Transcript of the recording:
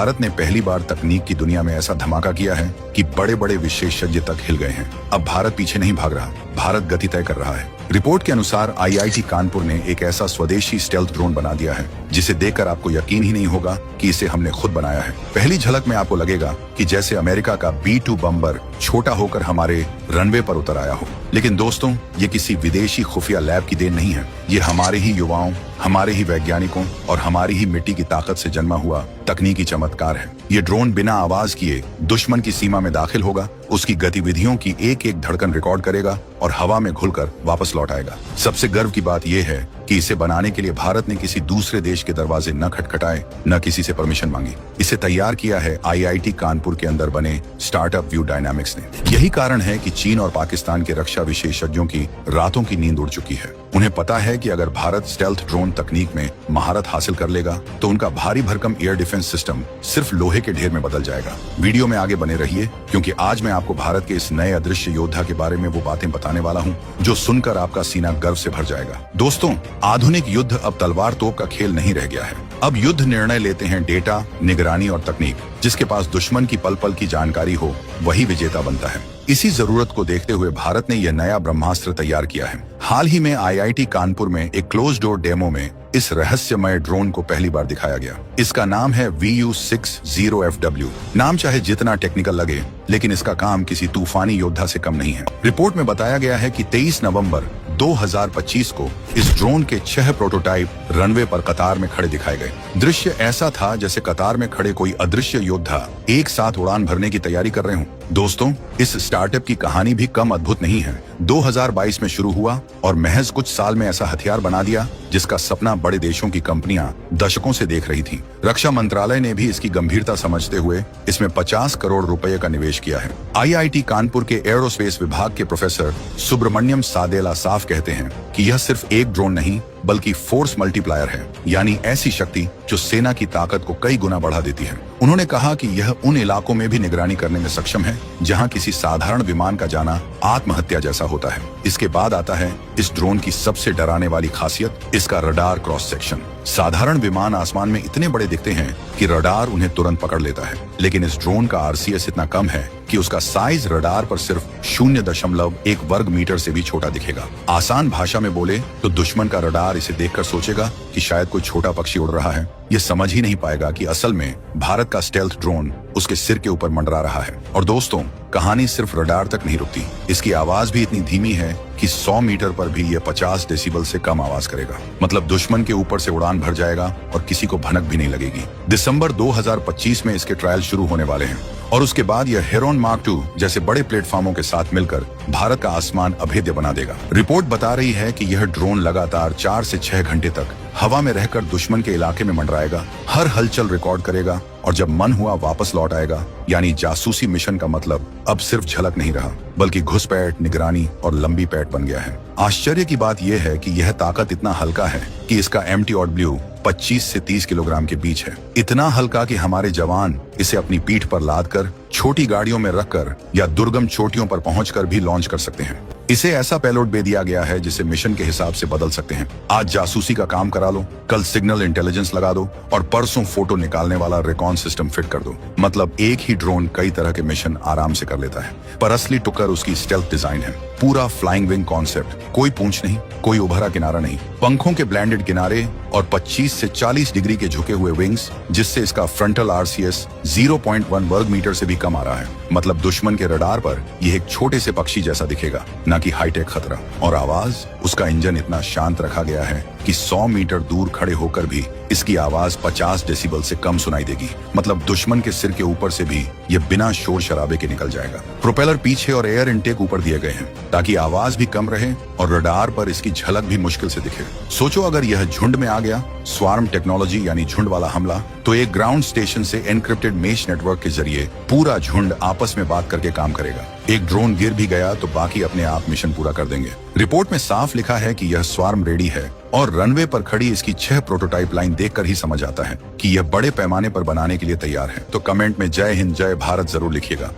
भारत ने पहली बार तकनीक की दुनिया में ऐसा धमाका किया है कि बड़े बड़े विशेषज्ञ तक हिल गए हैं। अब भारत पीछे नहीं भाग रहा, भारत गति तय कर रहा है। रिपोर्ट के अनुसार आईआईटी कानपुर ने एक ऐसा स्वदेशी स्टेल्थ ड्रोन बना दिया है जिसे देखकर आपको यकीन ही नहीं होगा कि इसे हमने खुद बनाया है। पहली झलक में आपको लगेगा कि जैसे अमेरिका का B-2 बम्बर छोटा होकर हमारे रनवे पर उतर आया हो। लेकिन दोस्तों, ये किसी विदेशी खुफिया लैब की देन नहीं है। ये हमारे ही युवाओं, हमारे ही वैज्ञानिकों और हमारी ही मिट्टी की ताकत से जन्मा हुआ तकनीकी चमत्कार है। ये ड्रोन बिना आवाज किए दुश्मन की सीमा में दाखिल होगा, उसकी गतिविधियों की एक एक धड़कन रिकॉर्ड करेगा और हवा में घुलकर वापस लौट आएगा। सबसे गर्व की बात यह है कि इसे बनाने के लिए भारत ने किसी दूसरे देश के दरवाजे न खटखटाए, न किसी से परमिशन मांगी। इसे तैयार किया है आईआईटी कानपुर के अंदर बने स्टार्टअप व्यू डायनामिक्स ने। यही कारण है कि चीन और पाकिस्तान के रक्षा विशेषज्ञों की रातों की नींद उड़ चुकी है। उन्हें पता है कि अगर भारत स्टेल्थ ड्रोन तकनीक में महारत हासिल कर लेगा तो उनका भारी भरकम एयर डिफेंस सिस्टम सिर्फ लोहे के ढेर में बदल जाएगा। वीडियो में आगे बने रहिए, क्योंकि आज मैं आपको भारत के इस नए अदृश्य योद्धा के बारे में वो बातें बताने वाला हूँ जो सुनकर आपका सीना गर्व से भर जाएगा। दोस्तों, आधुनिक युद्ध अब तलवार तोप का खेल नहीं रह गया है। अब युद्ध निर्णय लेते हैं डेटा, निगरानी और तकनीक। जिसके पास दुश्मन की पल पल की जानकारी हो, वही विजेता बनता है। इसी जरूरत को देखते हुए भारत ने यह नया ब्रह्मास्त्र तैयार किया है। हाल ही में आईआईटी कानपुर में एक क्लोज डोर डेमो में इस रहस्यमय ड्रोन को पहली बार दिखाया गया। इसका नाम है VU60FW। नाम चाहे जितना टेक्निकल लगे, लेकिन इसका काम किसी तूफानी योद्धा से कम नहीं है। रिपोर्ट में बताया गया है कि 23 नवंबर 2025 को इस ड्रोन के 6 प्रोटोटाइप रनवे पर कतार में खड़े दिखाए गए। दृश्य ऐसा था जैसे कतार में खड़े कोई अदृश्य योद्धा एक साथ उड़ान भरने की तैयारी कर रहे हों। दोस्तों, इस स्टार्टअप की कहानी भी कम अद्भुत नहीं है। 2022 में शुरू हुआ और महज कुछ साल में ऐसा हथियार बना दिया जिसका सपना बड़े देशों की कंपनियां दशकों से देख रही थीं। रक्षा मंत्रालय ने भी इसकी गंभीरता समझते हुए इसमें 50 करोड़ रुपए का निवेश किया है। आईआईटी कानपुर के एरोस्पेस विभाग के प्रोफेसर सुब्रमण्यम सादेला साफ कहते हैं कि यह सिर्फ एक ड्रोन नहीं बल्कि फोर्स मल्टीप्लायर है, यानी ऐसी शक्ति जो सेना की ताकत को कई गुना बढ़ा देती है। उन्होंने कहा कि यह उन इलाकों में भी निगरानी करने में सक्षम है जहां किसी साधारण विमान का जाना आत्महत्या जैसा होता है। इसके बाद आता है इस ड्रोन की सबसे डराने वाली खासियत, इसका रडार क्रॉस सेक्शन। साधारण विमान आसमान में इतने बड़े दिखते हैं कि रडार उन्हें तुरंत पकड़ लेता है, लेकिन इस ड्रोन का RCS इतना कम है कि उसका साइज रडार पर सिर्फ 0.1 वर्ग मीटर से भी छोटा दिखेगा। आसान भाषा में बोले तो दुश्मन का रडार इसे देखकर सोचेगा कि शायद कोई छोटा पक्षी उड़ रहा है। ये समझ ही नहीं पाएगा कि असल में भारत का स्टेल्थ ड्रोन उसके सिर के ऊपर मंडरा रहा है। और दोस्तों, कहानी सिर्फ रडार तक नहीं रुकती। इसकी आवाज भी इतनी धीमी है कि 100 मीटर पर भी ये 50 डेसिबल से कम आवाज करेगा। मतलब दुश्मन के ऊपर से उड़ान भर जाएगा और किसी को भनक भी नहीं लगेगी। दिसंबर 2025 में इसके ट्रायल शुरू होने वाले हैं और उसके बाद यह हेरोन मार्क 2 जैसे बड़े प्लेटफॉर्मों के साथ मिलकर भारत का आसमान अभेद्य बना देगा। रिपोर्ट बता रही है कि यह ड्रोन लगातार 4 से 6 घंटे तक हवा में रहकर दुश्मन के इलाके में मंडराएगा, हर हलचल रिकॉर्ड करेगा और जब मन हुआ वापस लौट आएगा। यानी जासूसी मिशन का मतलब अब सिर्फ झलक नहीं रहा, बल्कि घुसपैठ, निगरानी और लंबी पैठ बन गया है। आश्चर्य की बात यह है कि यह ताकत इतना हल्का है कि इसका MT-ODBLU 25 से 30 किलोग्राम के बीच है। इतना हल्का कि हमारे जवान इसे अपनी पीठ पर लादकर, छोटी गाड़ियों में रखकर या दुर्गम चोटियों पर पहुंचकर भी लॉन्च कर सकते हैं। इसे ऐसा पेलोड दे दिया गया है जिसे मिशन के हिसाब से बदल सकते हैं। आज जासूसी का काम करा लो, कल सिग्नल इंटेलिजेंस लगा दो और परसों फोटो निकालने वाला रिकॉन सिस्टम फिट कर दो। मतलब एक ही ड्रोन कई तरह के मिशन आराम से कर लेता है। पर असली टुक्कर उसकी स्टेल्थ डिजाइन है। पूरा फ्लाइंग विंग कॉन्सेप्ट, कोई पूंछ नहीं, कोई उभरा किनारा नहीं, पंखों के ब्लेंडेड किनारे और 25 से 40 डिग्री के झुके हुए विंग्स, जिससे इसका फ्रंटल RCS 0.1 वर्ग मीटर से भी कम आ रहा है। मतलब दुश्मन के रडार पर यह एक छोटे से पक्षी जैसा दिखेगा, न कि हाईटेक खतरा। और आवाज, उसका इंजन इतना शांत रखा गया है कि 100 मीटर दूर खड़े होकर भी इसकी आवाज 50 डेसिबल से कम सुनाई देगी। मतलब दुश्मन के सिर के ऊपर से भी ये बिना शोर शराबे के निकल जाएगा। प्रोपेलर पीछे और एयर इनटेक ऊपर दिए गए हैं ताकि आवाज भी कम रहे और रडार पर इसकी झलक भी मुश्किल से दिखे। सोचो अगर यह झुंड में आ गया, स्वार्म टेक्नोलॉजी यानी झुंड वाला हमला, तो एक ग्राउंड स्टेशन से एनक्रिप्टेड मेश नेटवर्क के जरिए पूरा झुंड आपस में बात करके काम करेगा। एक ड्रोन गिर भी गया तो बाकी अपने आप मिशन पूरा कर देंगे। रिपोर्ट में साफ लिखा है कि यह स्वार्म रेडी है और रनवे पर खड़ी इसकी 6 प्रोटोटाइप लाइन देखकर ही समझ आता है कि यह बड़े पैमाने पर बनाने के लिए तैयार है। तो कमेंट में जय हिंद, जय भारत जरूर लिखिएगा।